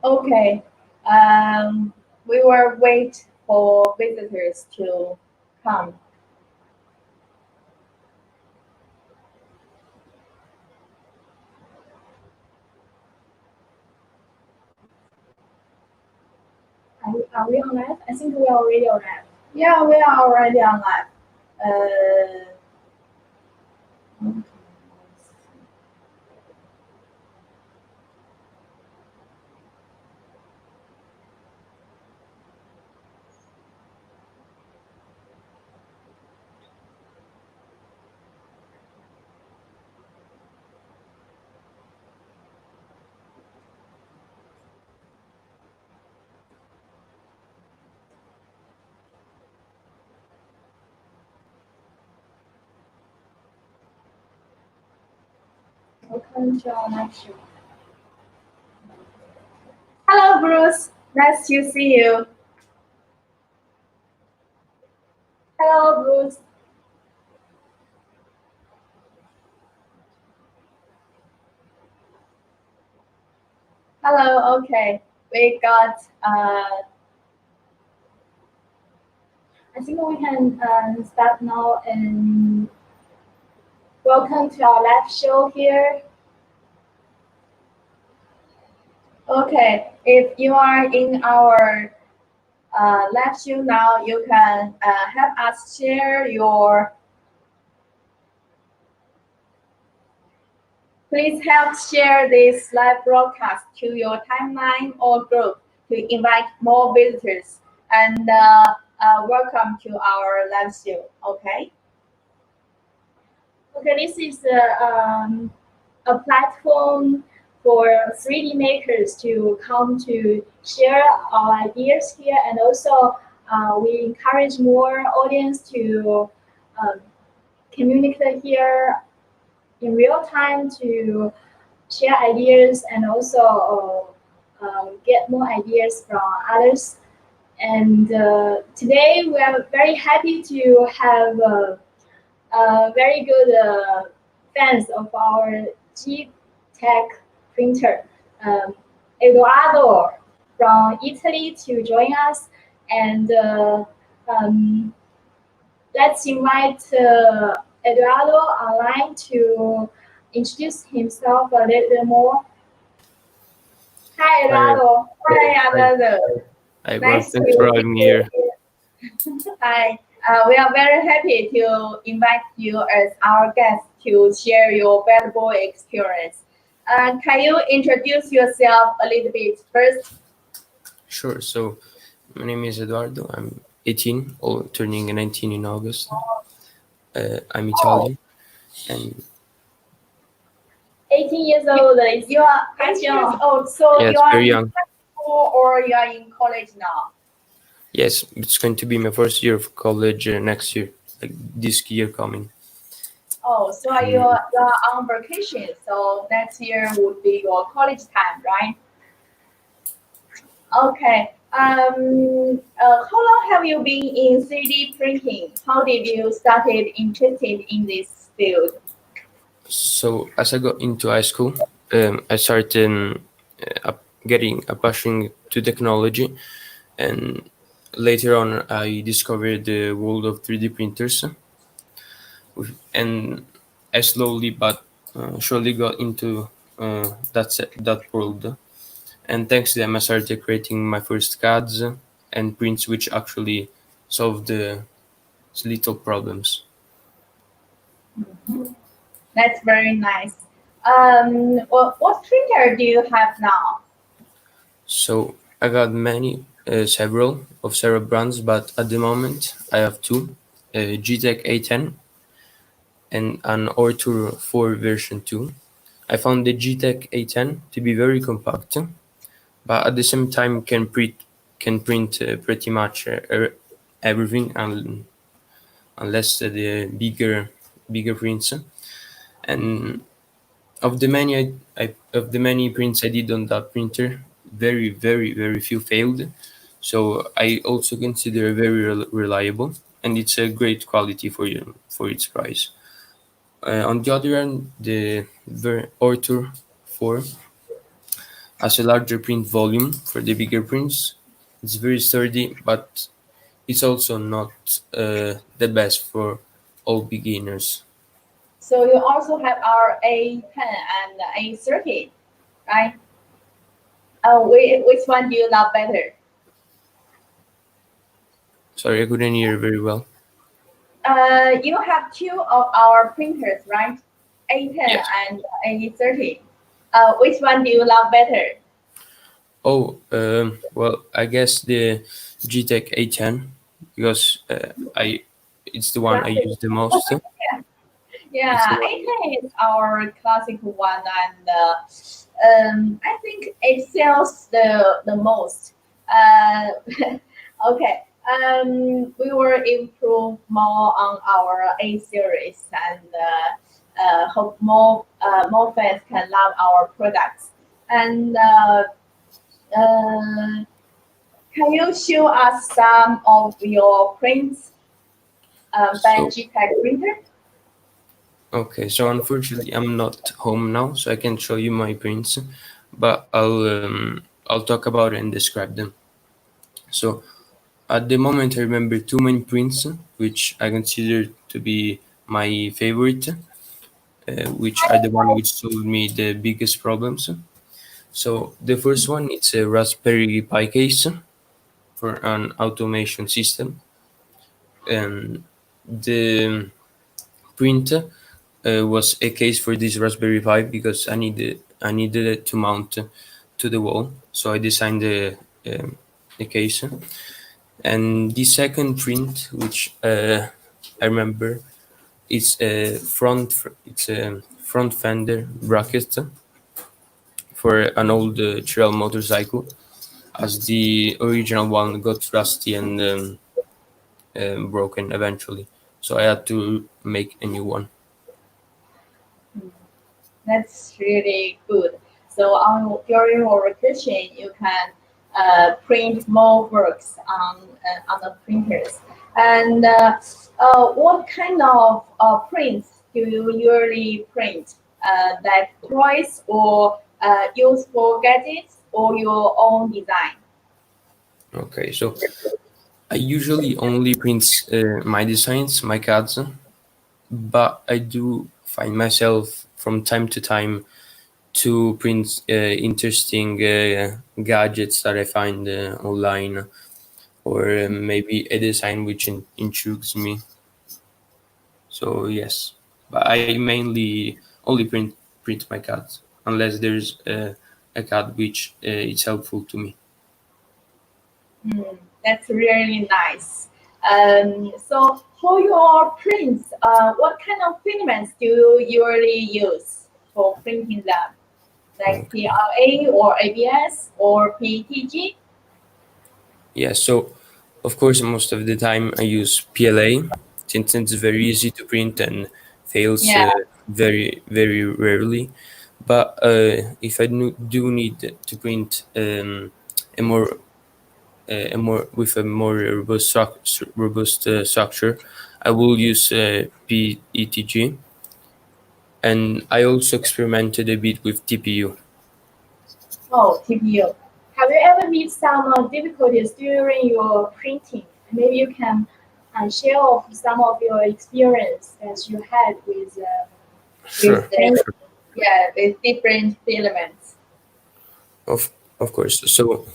Okay. We will wait for visitors to come. Are we on live? I think we are already on live. Yeah, we are already on live. Welcome to our live show. Hello, Bruce. Nice to see you. Hello, Bruce. Hello. Okay, we got. I think we can start now and welcome to our live show here. Okay, if you are in our live show now, you can help us share your. Please help share this live broadcast to your timeline or group to invite more visitors and welcome to our live show. Okay. Okay, this is a platform for 3D makers to come to share our ideas here, and also we encourage more audience to um, communicate here in real time to share ideas and also get more ideas from others. And today we are very happy to have very good fans of our Geeetech printer, Edoardo from Italy to join us. And um, let's invite Edoardo online to introduce himself a little bit more. Hi, Edoardo. Hi, Edoardo. Hi, well, Nice thanks for having me here. Hi. We are very happy to invite you as our guest to share your valuable experience. Can you introduce yourself a little bit first? Sure. So, my name is Edoardo. I'm 18, turning 19 in August. I'm Italian, and 18 years old. You are 18 years old, so yeah, you it's are very in young. high school or you are in college now? Yes, it's going to be my first year of college next year, like this year coming. Oh, so you're on vacation, so next year would be your college time, right? Okay. How long have you been in 3D printing? How did you started interested in this field? So, as I got into high school, I started getting a passion to technology, and later on, I discovered the world of 3D printers, and I slowly but surely got into that world. And thanks to them, I started creating my first CADs and prints, which actually solved the little problems. That's very nice. What printer do you have now? So I got several brands, but at the moment I have two: Geeetech A10 and an Ortur 4 version 2. I found the Geeetech A10 to be very compact, but at the same time can print pretty much everything, unless the bigger prints. And Of the many of the many prints I did on that printer, very few failed. So I also consider it very reliable, and it's a great quality for its price. On the other hand, the Ortur 4 has a larger print volume for the bigger prints. It's very sturdy, but it's also not the best for all beginners. So you also have our A10 and A30, right? Which one do you love better? Sorry, I couldn't hear very well. You have two of our printers, right? A10 Yes. and A30. Which one do you love better? Oh, well, I guess the Geeetech A10 because I it's the one I Classic. use the most. It's the Yeah, one. A10 is our classic one, and I think it sells the most. Uh, okay. We will improve more on our A series and hope more fans can love our products. And uh, can you show us some of your prints by So Geeetech printer? okay, so unfortunately I'm not home now, so I can't show you my prints, but I'll talk about it and describe them. So at the moment I remember two main prints, which I consider to be my favorite, which are the one which solved me the biggest problems. So the first one it's a Raspberry Pi case for an automation system, and the printer was a case for this Raspberry Pi because I needed it to mount to the wall, so I designed a case. And the second print, which I remember, it's a front fender bracket for an old trail motorcycle, as the original one got rusty and broken eventually. So I had to make a new one. That's really good. So on during your vacation, you can print more works on the printers. And what kind of prints do you usually print? Like toys or useful gadgets or your own design? Okay, so I usually only print my designs, my cards, but I do find myself from time to time to print interesting gadgets that I find online, or maybe a design which intrigues me. So yes, but I mainly only print my cards unless there's a card which is helpful to me. That's really nice. So for your prints, what kind of filaments do you usually use for printing them? Like Okay. PLA or ABS or PETG? Yeah, so of course, most of the time I use PLA since it's very easy to print and fails Yeah. very rarely. But if I do need to print a more a more with a more robust structure, I will use PETG, and I also experimented a bit with TPU. Oh, TPU. Have you ever met some difficulties during your printing? Maybe you can share of some of your experience that you had Sure, With print. the sure. yeah, with different filaments. Of of course. So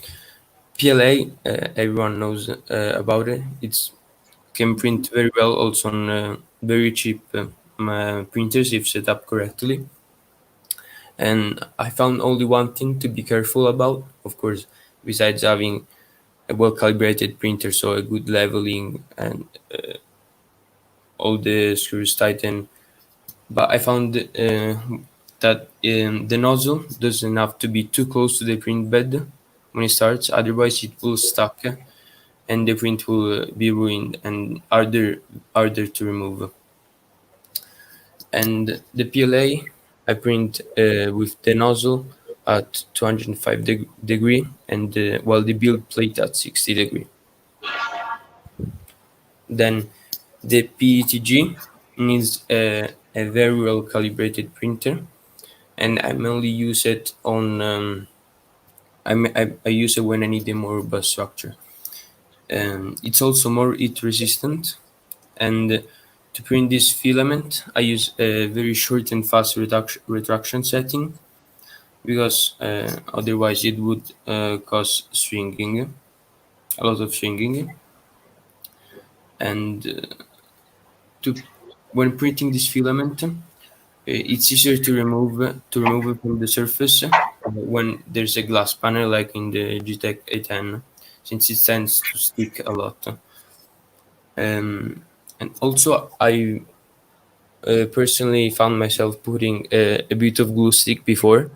PLA, everyone knows about it. It's can print very well also on very cheap printers if set up correctly. And I found only one thing to be careful about, of course, besides having a well calibrated printer, so a good leveling and all the screws tightened. But I found that the nozzle doesn't have to be too close to the print bed when it starts, otherwise it will stuck and the print will be ruined and harder to remove. And the PLA, I print with the nozzle at 205 degree and while the build plate at 60 degree. Then the PETG needs a very well calibrated printer, and I mainly use it on I use it when I need a more robust structure. It's also more heat resistant, and to print this filament, I use a very short and fast retraction setting because otherwise it would cause shrinking, a lot of shrinking. And to when printing this filament, it's easier to remove it from the surface when there's a glass panel like in the Geeetech A10, since it tends to stick a lot. And also, I personally found myself putting a bit of glue stick before,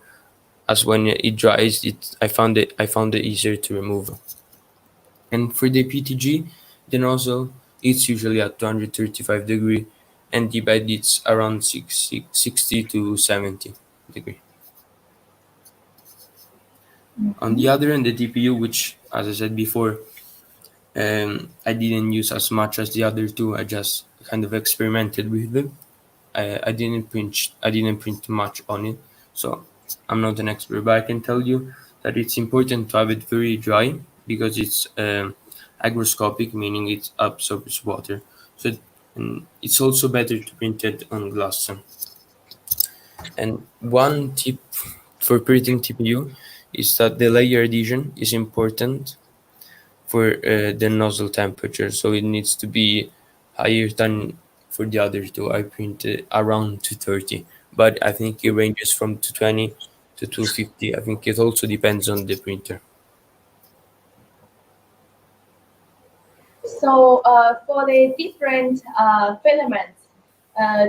as when it dries, I found it easier to remove. And for the PTG, the nozzle it's usually at 235 degree, and the bed it's around 60 to 70 degree. On the other end, the TPU, which as I said before, I didn't use as much as the other two. I just kind of experimented with them. I didn't print much on it, so I'm not an expert, but I can tell you that it's important to have it very dry because it's hygroscopic, meaning it absorbs water. So and it's also better to print it on glass. And one tip for printing TPU is that the layer adhesion is important for the nozzle temperature, so it needs to be higher than for the other two. I printed around 230, but I think it ranges from 220 to 250. I think it also depends on the printer. So for the different filaments,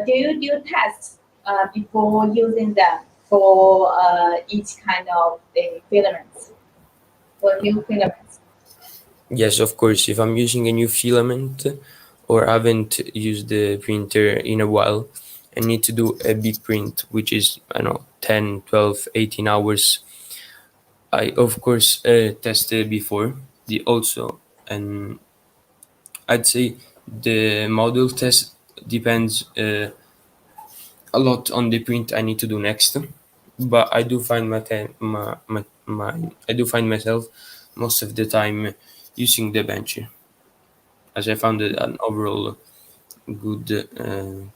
do you do tests before using them for each kind of the filaments, for new filaments? Yes, of course. If I'm using a new filament or haven't used the printer in a while, I need to do a big print, which is, I don't know, 10, 12, 18 hours. I, of course, tested before. The also, and I'd say the model test depends a lot on the print I need to do next. But I do find I do find myself most of the time using the bench, as I found it an overall good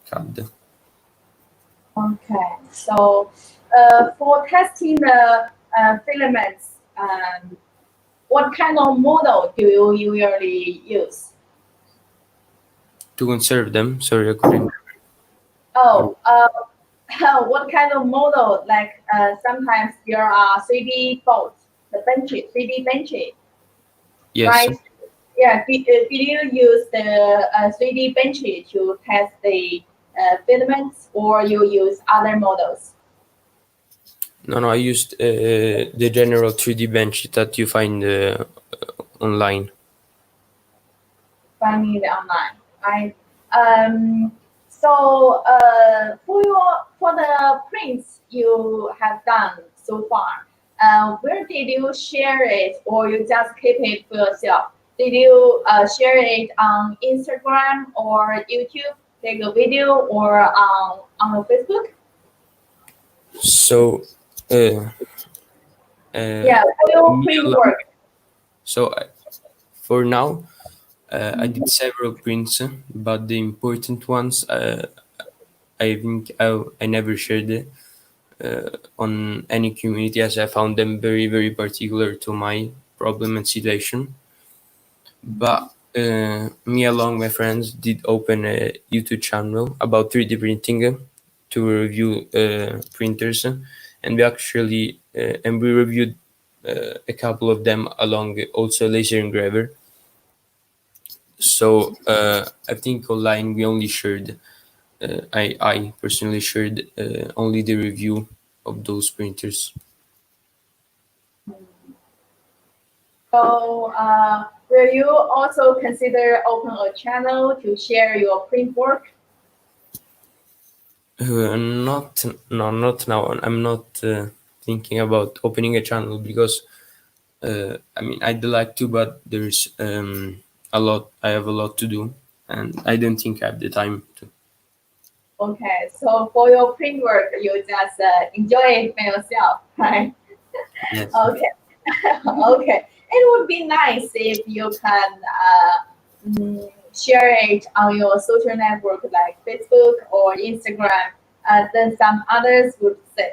CAD. Okay, so for testing the filaments, what kind of model do you usually use? To conserve them, sorry, I couldn't. Oh, what kind of model? Like sometimes there are 3D boats, the benches, 3D benches, Yes, right? Yeah, did you use the 3D benches to test the filaments, or you use other models? no, I used the general 3D bench that you find online. Find it online, right? So for the prints you have done so far, where did you share it, or you just keep it for yourself? Did you share it on Instagram or YouTube, take a video, or on Facebook? So, uh, Yeah, for your me print alone. work. So for now, I did several prints, but the important ones, I think I never shared it on any community, as I found them very, very particular to my problem and situation. But me along my friends did open a YouTube channel about 3D printing to review printers, and we reviewed a couple of them along also laser engraver. So I think online we only shared. I personally shared only the review of those printers. So, will you also consider open a channel to share your print work? Not no, not now. I'm not thinking about opening a channel because I mean I'd like to, but there's a lot. I have a lot to do, and I don't think I have the time to. Okay, so for your print work, you just enjoy it by yourself, right? Yes. Okay. Okay. It would be nice if you can share it on your social network like Facebook or Instagram. Then some others would say,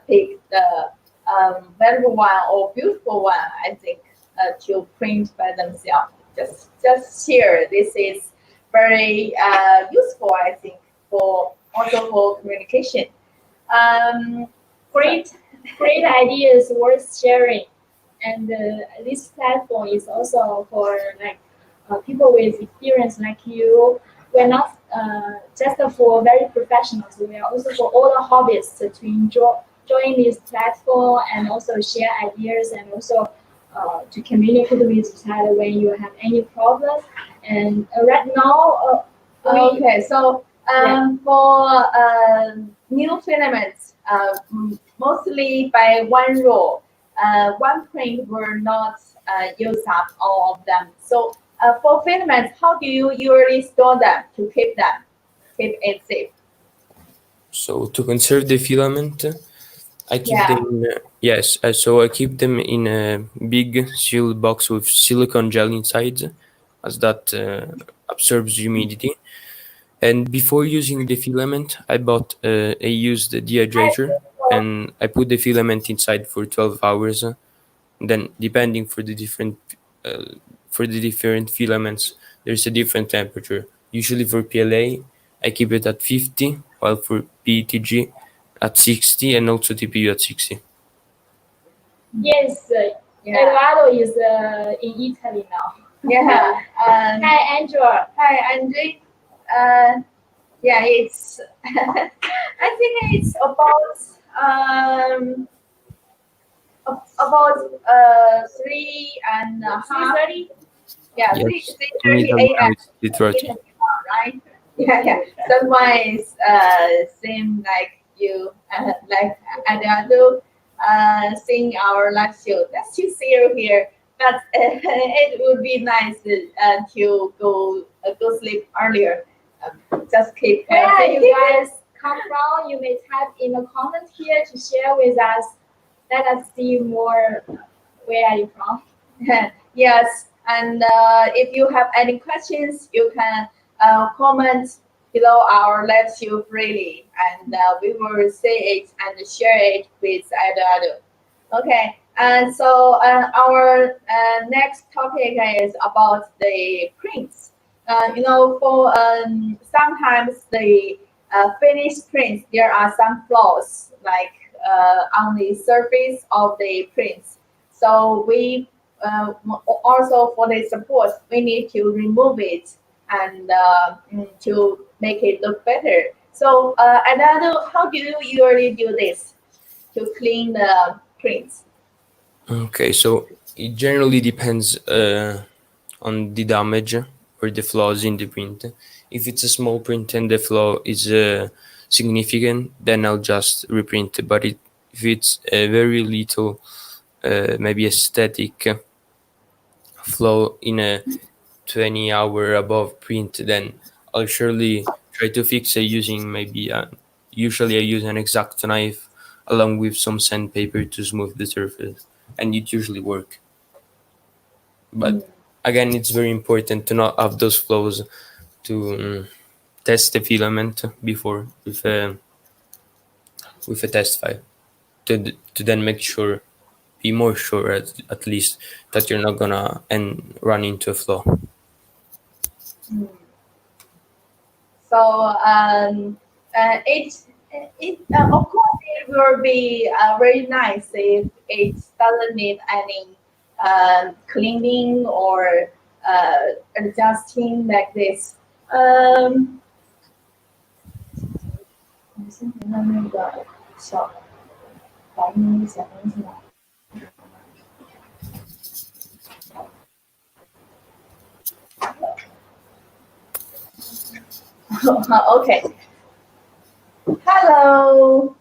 pick the valuable one or beautiful one. I think to print by themselves. Just share. This is very useful. I think for also for communication. Um, Great, great ideas worth sharing. And this platform is also for like people with experience like you. We're not just for very professionals. We are also for all the hobbyists to enjoy join this platform and also share ideas and also to communicate with each other when you have any problem. And right now, Okay, so for new filaments, mostly by one roll, one print will not use up all of them. So for filaments, how do you usually store them to keep it safe? So to conserve the filament, I keep Yeah. them. Yes, so I keep them in a big sealed box with silicone gel inside, as that absorbs humidity. And before using the filament, I bought a used dehydrator, and I put the filament inside for 12 hours. Then, depending uh, for the different filaments, there's a different temperature. Usually for PLA, I keep it at 50, while for PETG at 60, and also TPU at 60. yes, Yeah. Edoardo is in Italy now. Yeah. Hi, Angela. Hi, Andre. Yeah, it's. I think it's about 3:30. 3:30. Yeah, Yes, 3:30 in Italy now a.m. it's 3:30. Right? Yeah, yeah. Sunrise same like you, like Edoardo, seeing our live show. Let's just see you here. But it would be nice to go sleep earlier. Just keep. Where you guys come from, you may type in the comment here to share with us. Let us see more. Where are you from? Yes, and if you have any questions, you can comment below our live show freely, and we will say it and share it with Edoardo. Okay, and so our next topic is about the prints. For sometimes the finished prints, there are some flaws, like on the surface of the prints. So we also for the support, we need to remove it and to make it look better. So Edoardo, how do you usually do this to clean the prints? Okay, so it generally depends on the damage or the flaws in the print. If it's a small print and the flaw is significant, then I'll just reprint it. But if it's a very little, maybe aesthetic flaw in a 20 hour above print, then I'll surely try to fix it using usually I use an X-Acto knife along with some sandpaper to smooth the surface, and it usually works. But again, it's very important to not have those flows to test the filament before with a test file to then make sure, be more sure at least that you're not gonna and run into a flaw. Mm. So it of course it will be very nice if it doesn't need any cleaning or adjusting like this. 你先评论那个小白那个小东西吧。Okay. Hello,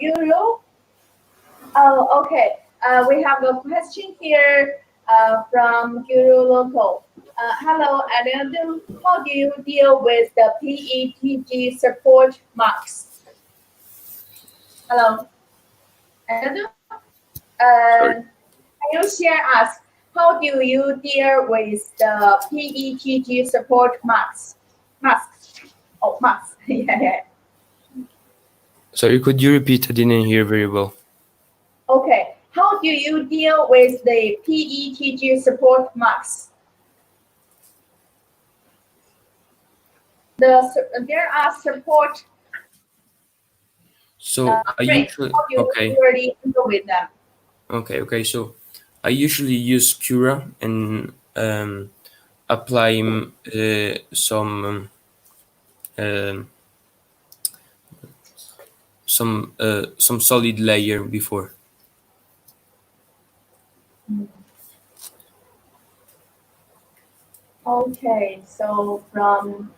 Guru. Oh, okay. We have a question here from Guru Local. Hello, Edoardo. How do you deal with the PETG support marks? Hello, Edoardo. Sorry. Can you share us how do you deal with the PETG support marks? Masks. Oh, masks. Yeah, yeah. Sorry, could you repeat? I didn't hear very well. Okay. How do you deal with the PETG support marks? There are support So I frames. usually How do you okay. usually deal with them? Okay. So I usually use Cura and apply um, some solid layer before. Okay. So from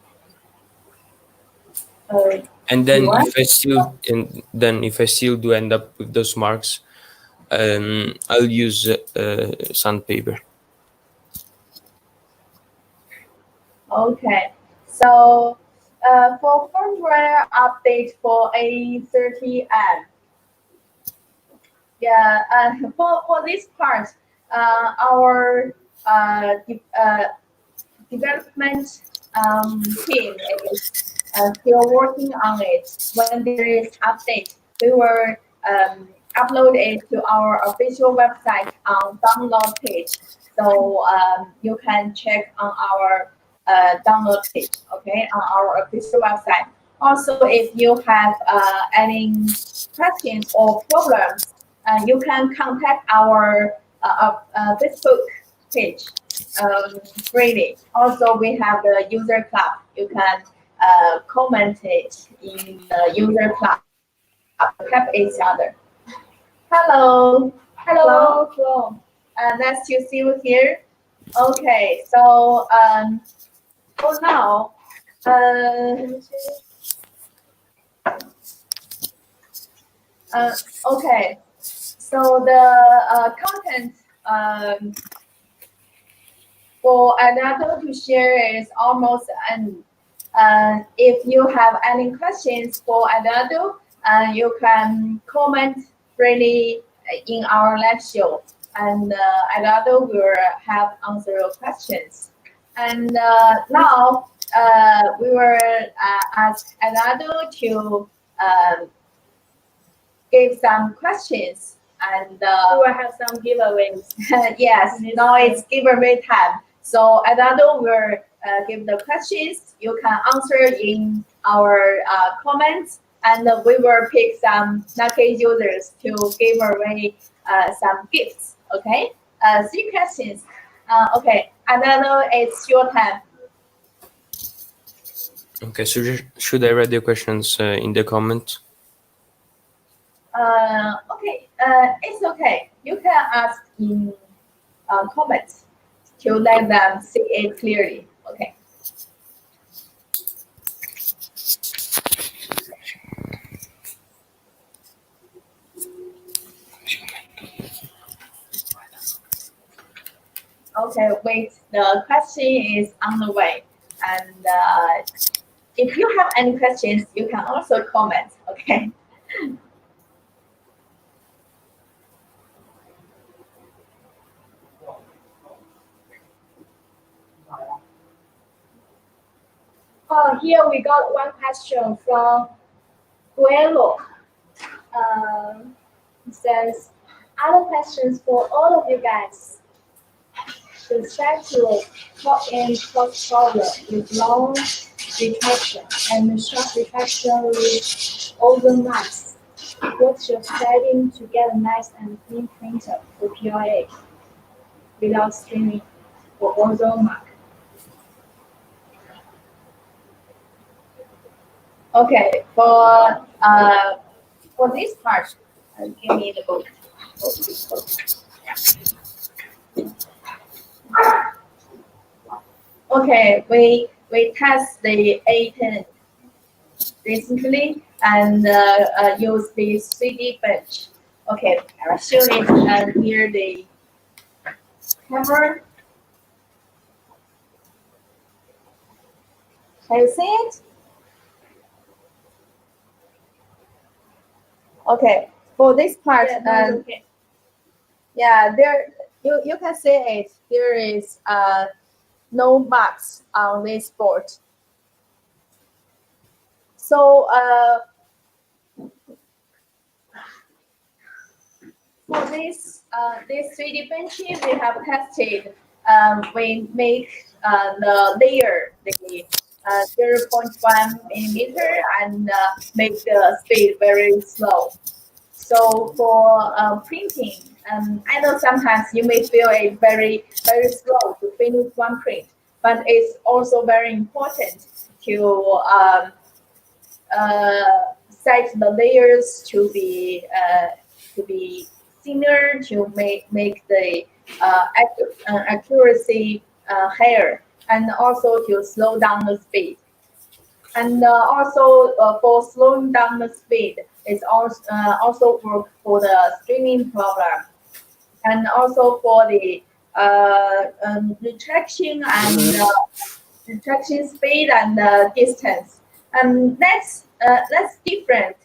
uh, And then U.S. if I still do end up with those marks, I'll use sandpaper. Okay. So for firmware update for A30M, yeah, for this part, our development team is still working on it. When there is update, we will upload it to our official website on download page. So you can check on our download page, okay, on our official website. Also, if you have any questions or problems, you can contact our Facebook page freely. Also, we have the user club. You can comment it in the user club to help each other. Hello, Hello, Flo. nice to see you here. Okay, so for now, okay, so the content for another to share is almost end. If you have any questions for another, you can comment freely in our live show, and another will help answer your questions. And now we will ask another to give some questions and We will have some giveaways. yes, now it's giveaway time. So Edoardo will give the questions. You can answer in our comments, and we will pick some lucky users to give away some gifts. Okay, 3 questions. Okay, Edoardo, it's your time. Okay, so should I read the questions in the comment? Okay, it's okay. You can ask in comments to let them see it clearly. Okay. Okay, wait. The question is on the way, and if you have any questions, you can also comment. Okay. Here we got one question from Guelo. It says, other questions for all of you guys. The statue pop in close problem with long retraction and sharp retraction with ozone marks. What's your setting to get a nice and clean printer for PLA without streaming for ozone mark? Okay. For this part, give me the book. Okay, we test the A10 recently and use this 3D bench. Okay, I'll show it near the camera. Can you see it? Okay, for this part, Yeah, that's okay. yeah, there you can see it. There is no marks on this board. So for this 3D benching, we have tested. We make the layer the 0.1 millimeter and make the speed very slow. So for printing, I know sometimes you may feel it very slow to finish one print, but it's also very important to set the layers to be thinner to make the accuracy higher, and also to slow down the speed. And also for slowing down the speed, it's also work for the streaming problem, and also for the retraction and retraction speed and distance. And that's different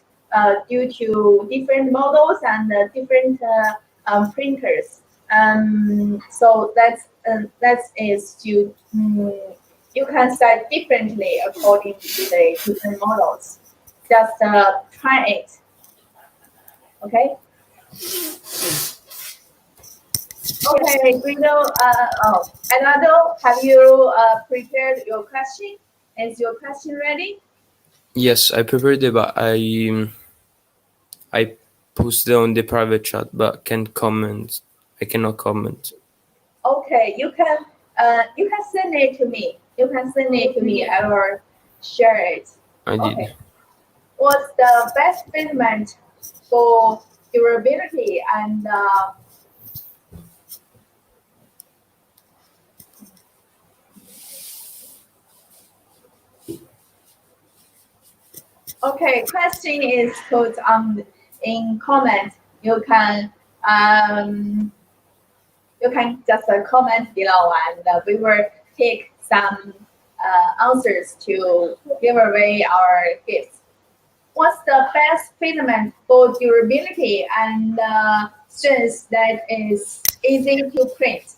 due to different models and different printers. So that is to you can set differently according to the different models. Just try it. Okay. Okay, Guido. Edoardo, have you prepared your question? Is your question ready? Yes, I prepared it, but I posted on the private chat, but can't comment. I cannot comment. Okay, you can send it to me. You can send it to me. I will share it. I did. Okay. What's the best filament for durability and okay, question is put on in comment. Um, you can just comment below, and we will pick some answers to give away our gifts. What's the best filament for durability and strength that is easy to print?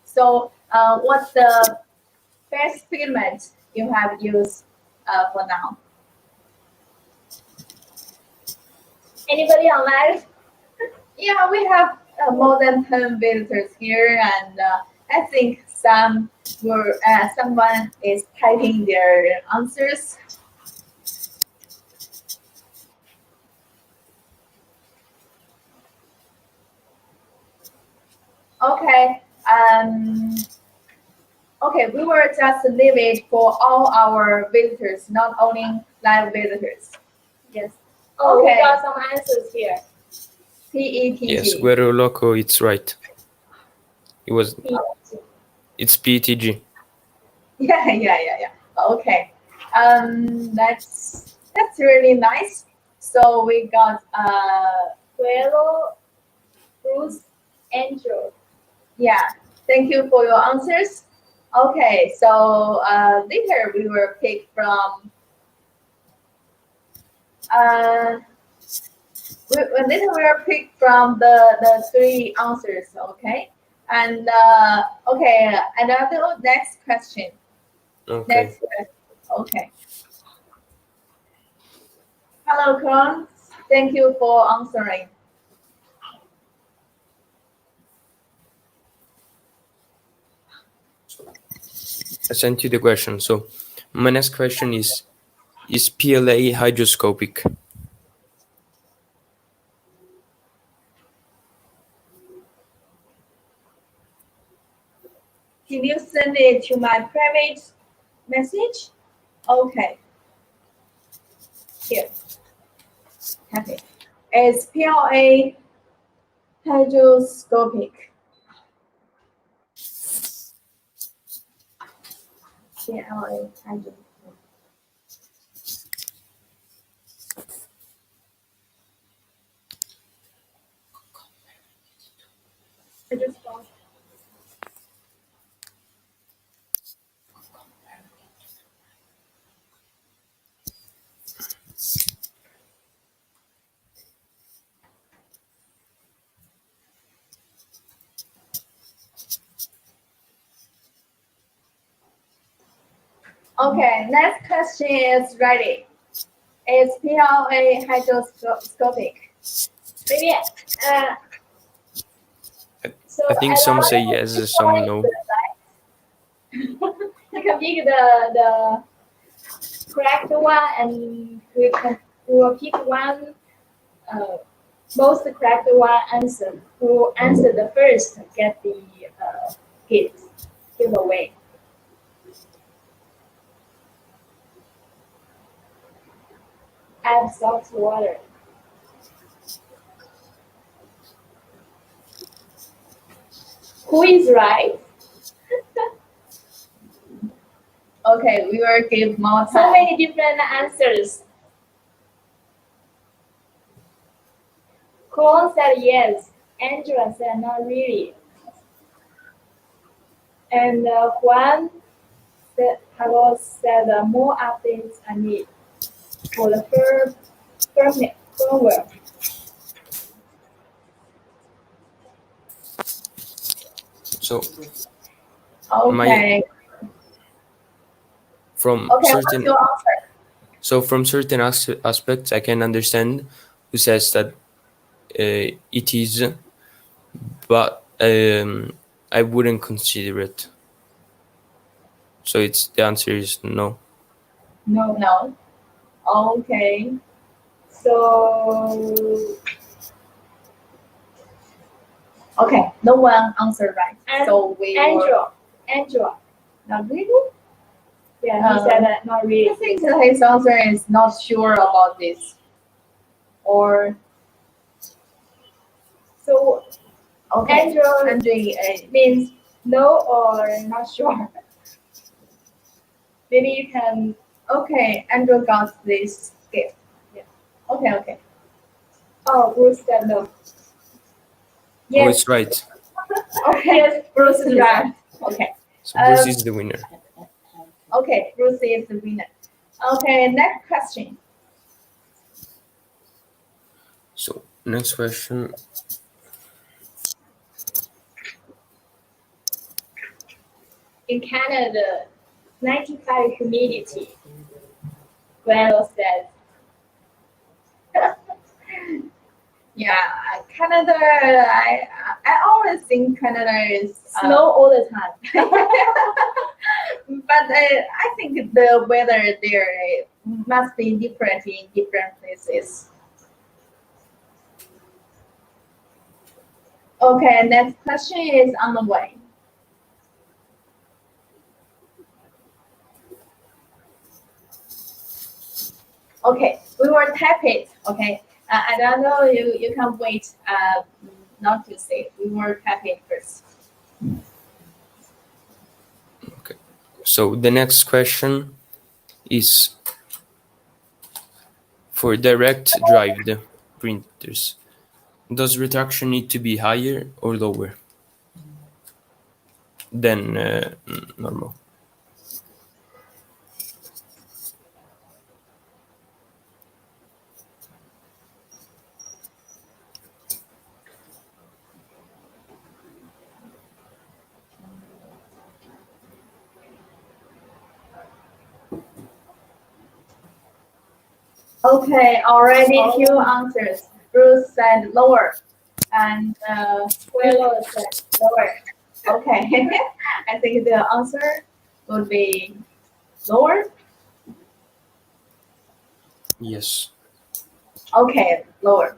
So, what's the best filament you have used for now? Anybody online? Yeah, we have more than 10 visitors here, and I think someone is typing their answers. Okay. Okay, we will just leave it for all our visitors, not only live visitors. Yes. Oh, Okay. we got some answers here. PETG. Yes, Guerrero Loco, it's right. It was. PETG. It's PETG. Yeah. Okay. That's really nice. So we got Guerrero, Bruce, Angel. yeah. Thank you for your answers. Okay, so later we will pick from later we will pick from the three answers. Okay, and okay, another next question. Okay. Next question. Okay. Hello, Kron. Thank you for answering. I sent you the question. So my next question is PLA hydroscopic? Can you send it to my private message? Okay. Here. Have it. It's PLA hydroscopic. PLA hydroscopic. Okay, next question is ready. Is PLA hydroscopic? Maybe so I think some say yes, some no. You can pick the correct one, and we will pick one most correct one answer. Who answer the first get the giveaway. Add salt water. Who is right? Okay, we will give more time. So many different answers. Cole said yes. Angela said not really. And Juan Carlos said more updates are needed for the firmware. So Okay. from Okay, certain what's your answer? from certain aspects, I can understand who says that it is, but I wouldn't consider it. So the answer is no. No. Okay. So Okay, no one answered right. So we Angela. not really? Yeah, he said that not really. I think his answer is not sure about this. Or So okay, Angela means no or not sure. Maybe you can. Okay, Andrew got this gift. Yeah. Okay. Oh, Bruce said no. Oh, Yes. it's right. Okay, Yes, Bruce is right. Okay. So Bruce is the winner. Okay, Bruce is the winner. Okay, next question. So next question. In Canada, 95 humidity. Glenn said. Yeah, Canada. I always think Canada is Snow all the time. but I think the weather there must be different in different places. Okay, next question is on the way. Okay, we will type it. Okay, I don't know. You can wait. Not to say. We will type it first. Okay. So the next question is for direct drive printers. Does retraction need to be higher or lower than normal? Okay, already few answers. Bruce said lower, and Willow said lower. okay, I think the answer would be lower. Yes. Okay, lower.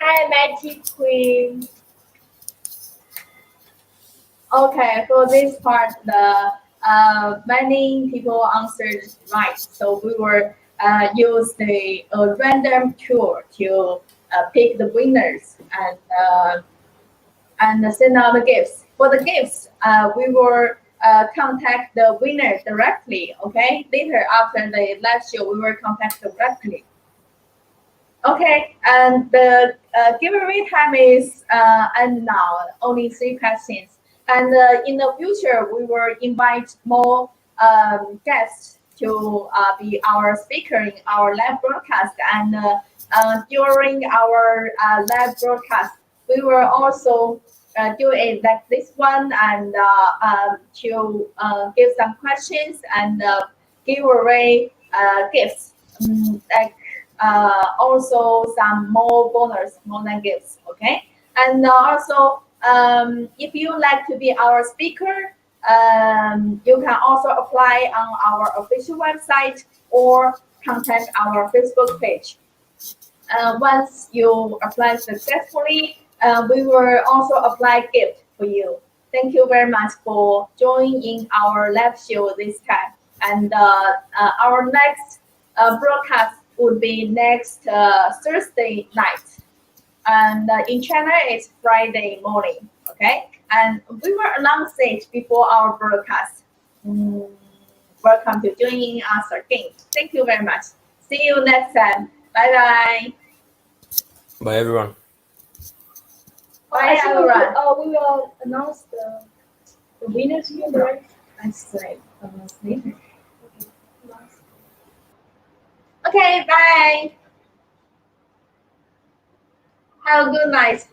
Hi, Magic Queen. Okay, for this part, the many people answered right. So we will use the random tool to pick the winners and send out the gifts. For the gifts, we will contact the winner directly. Okay, later after the live show, we will contact directly. Okay, and the giveaway time is and now only 3 questions. And in the future, we will invite more guests to be our speaker in our live broadcast. And during our live broadcast, we will also do it like this one and to give some questions and give away gifts. Like also some more bonus, more than gifts. Okay, and also if you like to be our speaker, you can also apply on our official website or contact our Facebook page. Once you apply successfully, we will also apply gift for you. Thank you very much for joining our live show this time. And our next broadcast would be next Thursday night. And in China, it's Friday morning. Okay, and we will announce it before our broadcast. Mm, Welcome to joining us again. Thank you very much. See you next time. Bye bye. Bye, everyone. Bye, I think everyone. we will announce the winners here, right? That's right. Later. Okay, bye. Have a good night.